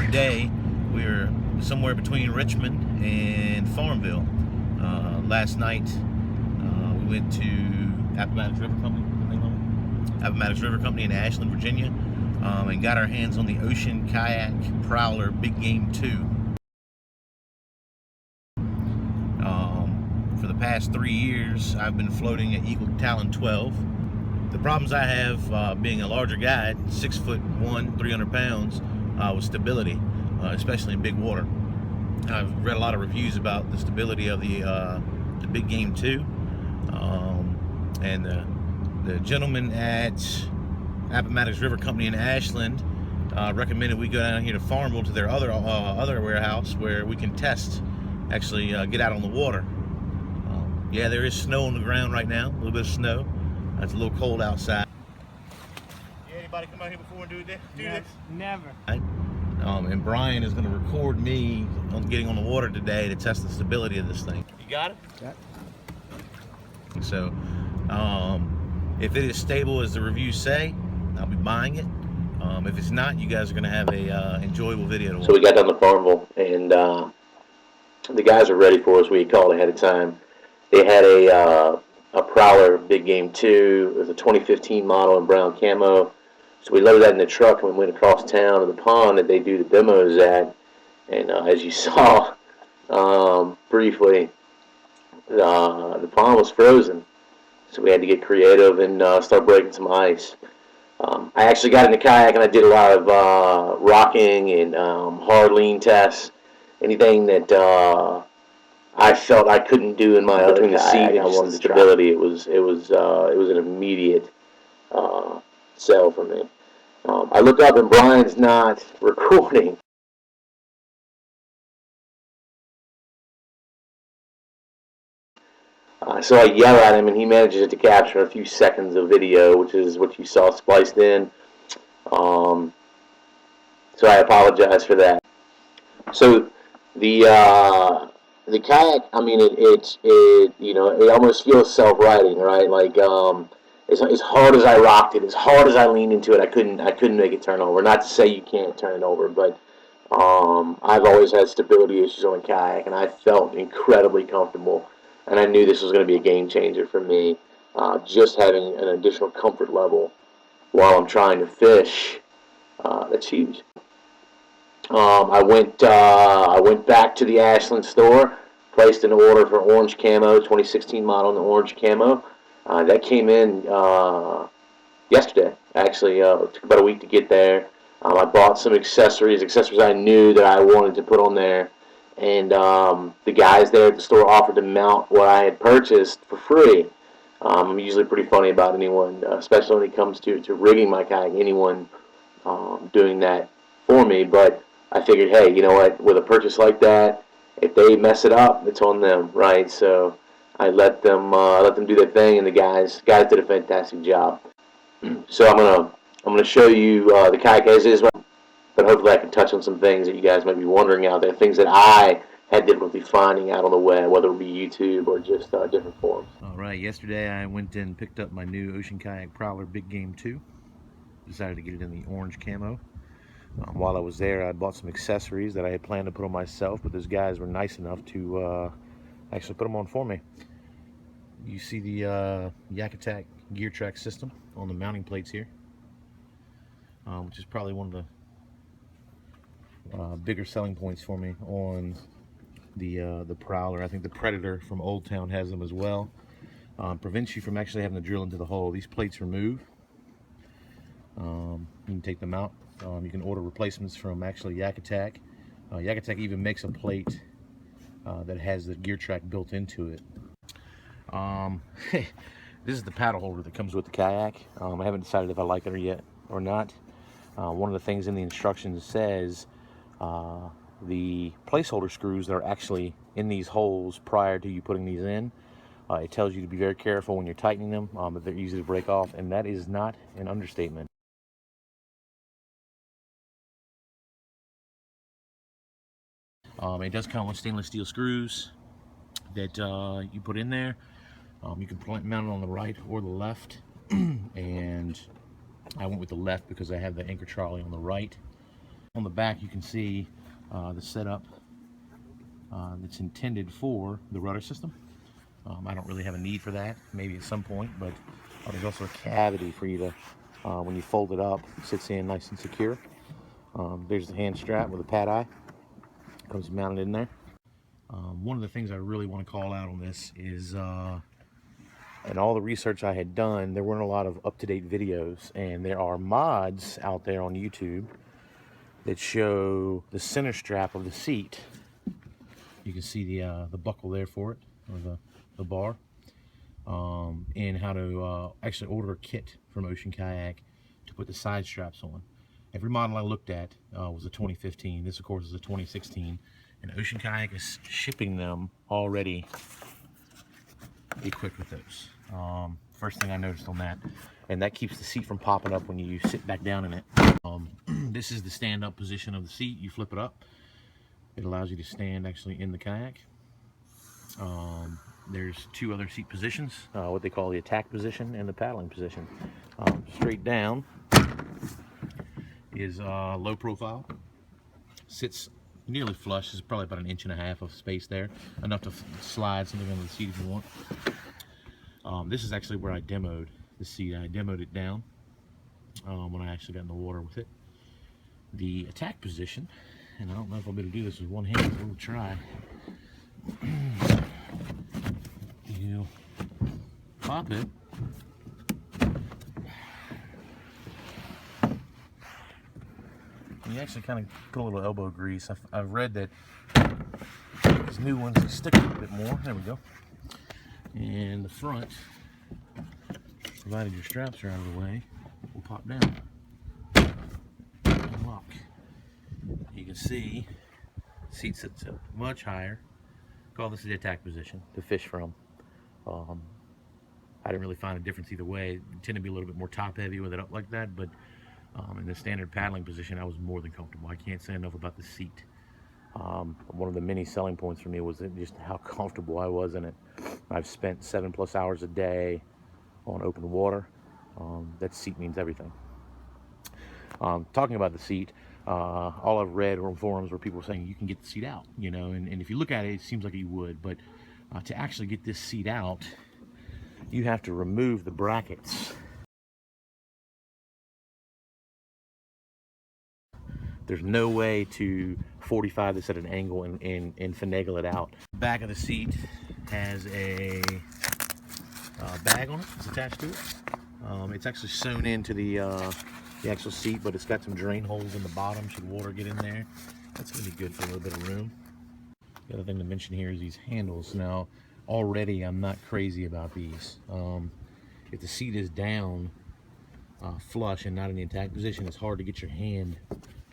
today we're somewhere between Richmond and Farmville. Last night we went to Appomattox River Company in Ashland, Virginia, and got our hands on the Ocean Kayak Prowler Big Game 2. For the past 3 years, I've been floating at Eagle Talon 12. The problems I have being a larger guy, 6'1", 300 pounds, with stability, especially in big water. I've read a lot of reviews about the stability of the Big Game 2, and the gentleman at Appomattox River Company in Ashland recommended we go down here to Farmville to their other warehouse where we can test, actually get out on the water. Yeah, there is snow on the ground right now, a little bit of snow. It's a little cold outside. Yeah, anybody come out here before and do this? Never. And Brian is going to record me on getting on the water today to test the stability of this thing. You got it? Got it. So, if it is stable as the reviews say, I'll be buying it. If it's not, you guys are going to have a enjoyable video to watch. So we got down to Farmville, and the guys are ready for us. We called ahead of time. They had a Prowler Big Game 2. It was a 2015 model in brown camo. So we loaded that in the truck and we went across town to the pond that they do the demos at. And as you saw briefly, the pond was frozen. So we had to get creative and start breaking some ice. I actually got in the kayak and I did a lot of rocking and hard lean tests. Anything that I felt I couldn't do in my other kayak, I wanted stability. It was an immediate sell for me. I look up and Brian's not recording. So I yell at him and he manages to capture a few seconds of video, which is what you saw spliced in. So I apologize for that. So the kayak, I mean, it almost feels self-righting, right? Like as hard as I rocked it, as hard as I leaned into it, I couldn't make it turn over. Not to say you can't turn it over, but I've always had stability issues on a kayak, and I felt incredibly comfortable. And I knew this was going to be a game changer for me. Just having an additional comfort level while I'm trying to fish, that's huge. I went back to the Ashland store, placed an order for orange camo, 2016 model in the orange camo. That came in yesterday. Actually, it took about a week to get there. I bought some accessories I knew that I wanted to put on there, and the guys there at the store offered to mount what I had purchased for free. I'm usually pretty funny about anyone, especially when it comes to rigging my kayak, anyone doing that for me, but I figured, hey, you know what, with a purchase like that, if they mess it up, it's on them, right? So I let them do their thing, and the guys did a fantastic job. So I'm gonna show you the kayak as is, but hopefully I can touch on some things that you guys might be wondering out there, things that I had difficulty finding out on the web, whether it be YouTube or just different forums. All right, yesterday I went and picked up my new Ocean Kayak Prowler Big Game 2. Decided to get it in the orange camo. While I was there, I bought some accessories that I had planned to put on myself, but those guys were nice enough to actually put them on for me. You see the Yak Attack gear track system on the mounting plates here, which is probably one of the bigger selling points for me on the Prowler. I think the Predator from Old Town has them as well. Prevents you from actually having to drill into the hole. These plates remove. You can take them out. You can order replacements from actually Yak Attack. Yak Attack even makes a plate that has the gear track built into it. This is the paddle holder that comes with the kayak. I haven't decided if I like it yet or not. One of the things in the instructions says the placeholder screws that are actually in these holes prior to you putting these in. It tells you to be very careful when you're tightening them, but they're easy to break off, and that is not an understatement. It does come with stainless steel screws that you put in there. You can mount it on the right or the left, and I went with the left because I have the anchor trolley on the right. On the back, you can see the setup that's intended for the rudder system. I don't really have a need for that, maybe at some point, but there's also a cavity for you to, when you fold it up, it sits in nice and secure. There's the hand strap with a pad eye, comes mounted in there. One of the things I really want to call out on this is, in all the research I had done, there weren't a lot of up-to-date videos, and there are mods out there on YouTube that show the center strap of the seat. You can see the buckle there for it, or the bar, and how to actually order a kit from Ocean Kayak to put the side straps on. Every model I looked at was a 2015. This, of course, is a 2016, and Ocean Kayak is shipping them already equipped with those. First thing I noticed on that, and that keeps the seat from popping up when you sit back down in it. This is the stand-up position of the seat. You flip it up. It allows you to stand actually in the kayak. There's two other seat positions, what they call the attack position and the paddling position. Straight down is low profile. Sits nearly flush. There's probably about 1.5 inches of space there, enough to slide something under the seat if you want. This is actually where I demoed the seat. I demoed it down when I actually got in the water with it. The attack position, and I don't know if I'll be able to do this with one hand, but we'll try. You pop it. You actually kind of put a little elbow grease. I've read that these new ones, they stick a little bit more. There we go. And the front, provided your straps are out of the way, will pop down and lock. You can see seat sits up much higher. Call this the attack position to fish from. I didn't really find a difference either way. It tended to be a little bit more top heavy with it up like that, but in the standard paddling position, I was more than comfortable. I can't say enough about the seat. One of the many selling points for me was just how comfortable I was in it. I've spent 7+ hours a day on open water. That seat means everything. Talking about the seat, all I've read on forums where people were saying you can get the seat out, you know, and if you look at it, it seems like you would, but to actually get this seat out, you have to remove the brackets. There's no way to 45 this at an angle and finagle it out. Back of the seat has a bag on it. It's attached to it. It's actually sewn into the actual seat, but it's got some drain holes in the bottom. Should water get in there, that's going to be good for a little bit of room. The other thing to mention here is these handles. Now, already I'm not crazy about these. If the seat is down flush and not in the attack position, it's hard to get your hand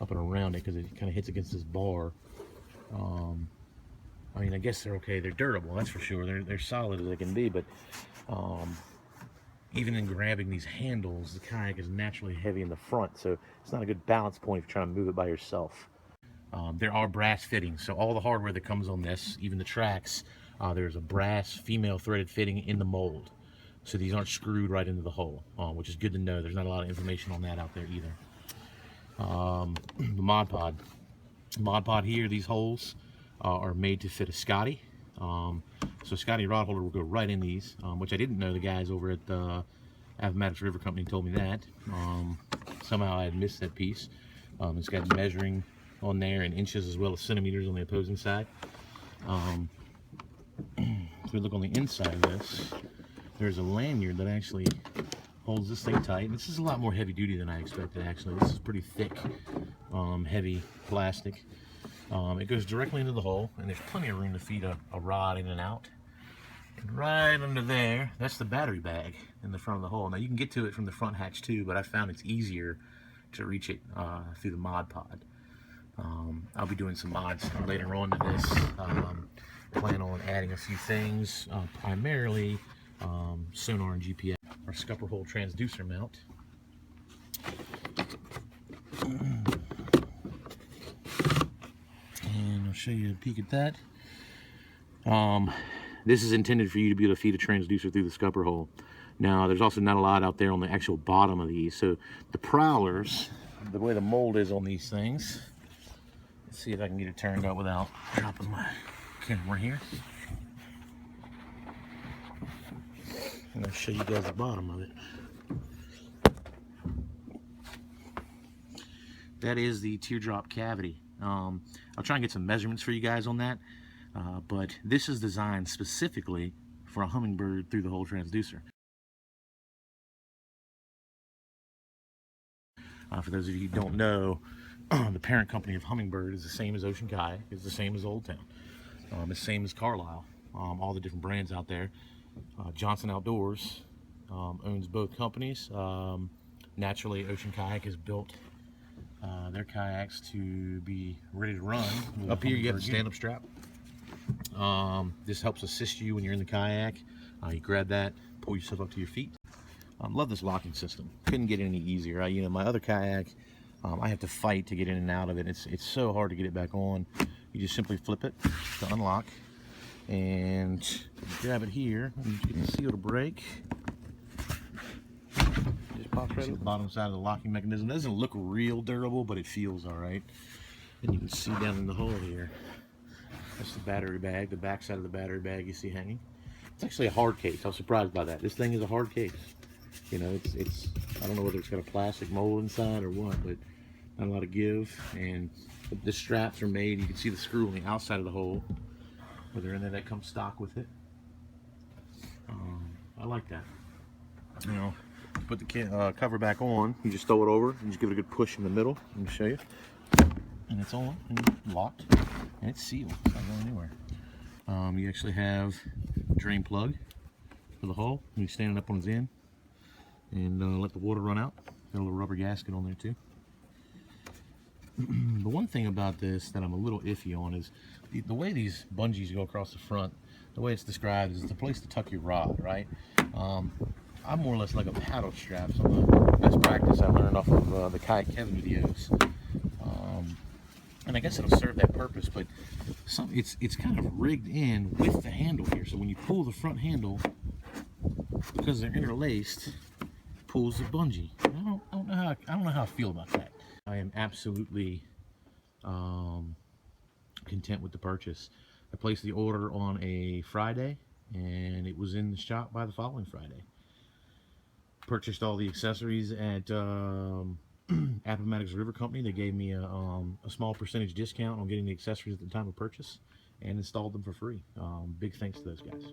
up and around it because it kind of hits against this bar. I mean, I guess they're okay. They're durable, that's for sure. They're solid as they can be, but even in grabbing these handles, the kayak is naturally heavy in the front, so it's not a good balance point if you're trying to move it by yourself. There are brass fittings, so all the hardware that comes on this, even the tracks, there's a brass female threaded fitting in the mold. So these aren't screwed right into the hole, which is good to know. There's not a lot of information on that out there either. The Mod Pod. Mod Pod here, these holes are made to fit a Scotty. So Scotty rod holder will go right in these, which I didn't know. The guys over at the Appomattox River Company told me that. Somehow I had missed that piece. It's got measuring on there in inches as well as centimeters on the opposing side. If we look on the inside of this, there's a lanyard that actually holds this thing tight. This is a lot more heavy duty than I expected, actually. This is pretty thick, heavy plastic. It goes directly into the hole, and there's plenty of room to feed a rod in and out. And right under there, that's the battery bag in the front of the hole. Now you can get to it from the front hatch too, but I found it's easier to reach it through the Mod Pod. I'll be doing some mods later on to this. Plan on adding a few things, primarily sonar and GPS. Our scupper hole transducer mount. And I'll show you a peek at that. This is intended for you to be able to feed a transducer through the scupper hole. Now, there's also not a lot out there on the actual bottom of these. So the Prowlers, the way the mold is on these things. Let's see if I can get it turned up without dropping my camera here. I'm going to show you guys the bottom of it. That is the teardrop cavity. I'll try and get some measurements for you guys on that, but this is designed specifically for a hummingbird through the hole transducer. For those of you who don't know, the parent company of Hummingbird is the same as Ocean Kayak, is the same as Old Town, the same as Carlisle, all the different brands out there. Johnson Outdoors owns both companies. Naturally, Ocean Kayak has built their kayaks to be ready to run. Up here you have the stand-up strap. This helps assist you when you're in the kayak. You grab that, pull yourself up to your feet. Love this locking system. Couldn't get any easier. You know, my other kayak, I have to fight to get in and out of it. It's so hard to get it back on. You just simply flip it to unlock, and grab it here, and you get the seal to break. Just pops right on the bottom side of the locking mechanism. It doesn't look real durable, but it feels all right. And you can see down in the hole here, that's the battery bag, the back side of the battery bag you see hanging. It's actually a hard case. I was surprised by that. This thing is a hard case. You know, it's I don't know whether it's got a plastic mold inside or what, but not a lot of give. And the straps are made, you can see the screw on the outside of the hole, where they're in there, that comes stock with it. I like that. You know, put the cover back on, you just throw it over and just give it a good push in the middle. Let me show you. And it's on and locked, and it's sealed. It's not going anywhere. You actually have a drain plug for the hole. You stand it up on its end and let the water run out. Got a little rubber gasket on there too. The one thing about this that I'm a little iffy on is the way these bungees go across the front. The way it's described is it's a place to tuck your rod, right? I'm more or less like a paddle strap. Some of the best practice I learned off of the Kayak Kevin videos. And I guess it'll serve that purpose, but it's kind of rigged in with the handle here. So when you pull the front handle, because they're interlaced, it pulls the bungee. I don't know how I feel about that. I am absolutely content with the purchase. I placed the order on a Friday, and it was in the shop by the following Friday. Purchased all the accessories at Appomattox River Company. They gave me a small percentage discount on getting the accessories at the time of purchase, and installed them for free. Big thanks to those guys.